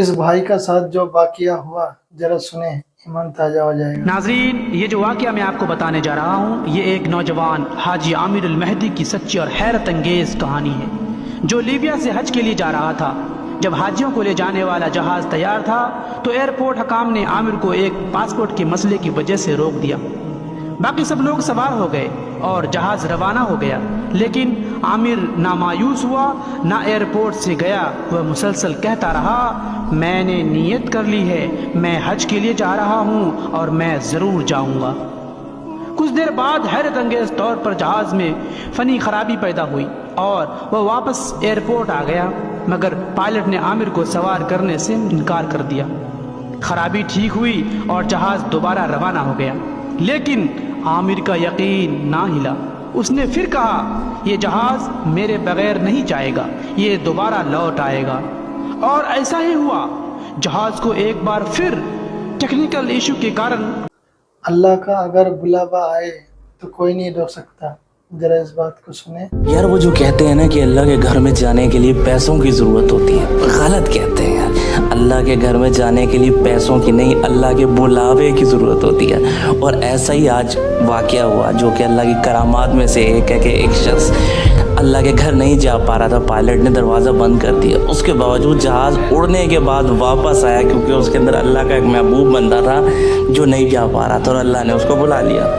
اس بھائی کا ساتھ جو واقعہ ہوا ذرا سنیں، ایمان تازہ ہو جائے گا۔ ناظرین، یہ جو واقعہ میں آپ کو بتانے جا رہا ہوں، یہ ایک نوجوان حاجی عامر المہدی کی سچی اور حیرت انگیز کہانی ہے، جو لیبیا سے حج کے لیے جا رہا تھا۔ جب حاجیوں کو لے جانے والا جہاز تیار تھا تو ایئرپورٹ حکام نے عامر کو ایک پاسپورٹ کے مسئلے کی وجہ سے روک دیا۔ باقی سب لوگ سوار ہو گئے اور جہاز روانہ ہو گیا، لیکن عامر نہ مایوس ہوا نہ ایئرپورٹ سے گیا۔ وہ مسلسل کہتا رہا، میں نے نیت کر لی ہے، میں حج کے لیے جا رہا ہوں اور میں ضرور جاؤں گا۔ کچھ دیر بعد حیرت انگیز طور پر جہاز میں فنی خرابی پیدا ہوئی اور وہ واپس ایئرپورٹ آ گیا، مگر پائلٹ نے عامر کو سوار کرنے سے انکار کر دیا۔ خرابی ٹھیک ہوئی اور جہاز دوبارہ روانہ ہو گیا، لیکن عامر کا یقین نہ ہلا۔ اس نے پھر کہا، یہ جہاز میرے بغیر نہیں جائے گا، یہ دوبارہ لوٹ آئے گا۔ اور ایسا ہی ہوا۔ جہاز کو ایک بار پھر ٹیکنیکل ایشو کے کارن اللہ کا اگر بلاوا آئے تو کوئی نہیں روک سکتا، ذرا اس بات کو سنیں۔ یار وہ جو کہتے ہیں نا کہ اللہ کے گھر میں جانے کے لیے پیسوں کی ضرورت ہوتی ہے، غلط کہتے ہیں یار۔ اللہ کے گھر میں جانے کے لیے پیسوں کی نہیں، اللہ کے بلاوے کی ضرورت ہوتی ہے۔ اور ایسا ہی آج واقعہ ہوا، جو کہ اللہ کی کرامات میں سے ایک ہے کہ ایک شخص اللہ کے گھر نہیں جا پا رہا تھا، پائلٹ نے دروازہ بند کر دیا۔ اس کے باوجود جہاز اڑنے کے بعد واپس آیا، کیونکہ اس کے اندر اللہ کا ایک محبوب بندہ تھا جو نہیں جا پا رہا تھا، اور اللہ نے اس کو بلا لیا۔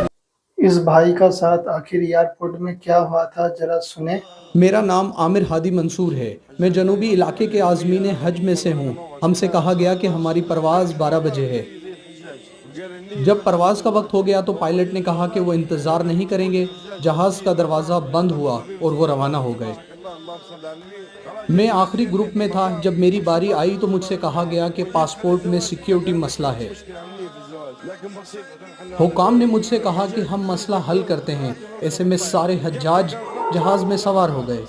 اس بھائی کا ساتھ آخر ایئرپورٹ میں کیا ہوا تھا ذرا سنیں۔ میرا نام عامر ہادی منصور ہے، میں جنوبی علاقے کے عازمین حج میں سے ہوں۔ ہم سے کہا گیا کہ ہماری پرواز 12 بجے ہے۔ جب پرواز کا وقت ہو گیا تو پائلٹ نے کہا کہ وہ انتظار نہیں کریں گے۔ جہاز کا دروازہ بند ہوا اور وہ روانہ ہو گئے۔ میں آخری گروپ میں تھا۔ جب میری باری آئی تو مجھ سے کہا گیا کہ پاسپورٹ میں سیکیورٹی مسئلہ ہے۔ حکام نے مجھ سے کہا کہ ہم مسئلہ حل کرتے ہیں۔ ایسے میں سارے حجاج جہاز میں سوار ہو گئے۔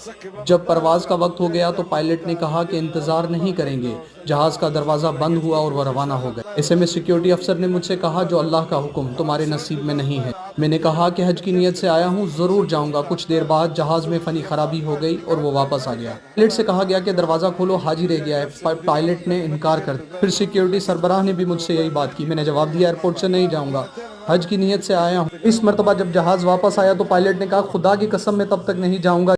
جب پرواز کا وقت ہو گیا تو پائلٹ نے کہا کہ انتظار نہیں کریں گے۔ جہاز کا دروازہ بند ہوا اور وہ روانہ ہو گئے۔ ایسے میں سیکیورٹی افسر نے مجھ سے کہا، جو اللہ کا حکم تمہارے نصیب میں نہیں ہے۔ میں نے کہا کہ حج کی نیت سے آیا ہوں، ضرور جاؤں گا۔ کچھ دیر بعد جہاز میں فنی خرابی ہو گئی اور وہ واپس آ گیا۔ پائلٹ سے کہا گیا کہ دروازہ کھولو، حاجی رہ گیا ہے۔ پائلٹ نے انکار کر دیا۔ پھر سیکیورٹی سربراہ نے بھی مجھ سے یہی بات کی۔ میں نے جواب دیا، ایئرپورٹ سے نہیں جاؤں گا، حج کی نیت سے آیا ہوں۔ اس مرتبہ جب جہاز واپس آیا تو پائلٹ نے کہا، خدا کی قسم میں تب تک نہیں جاؤں گا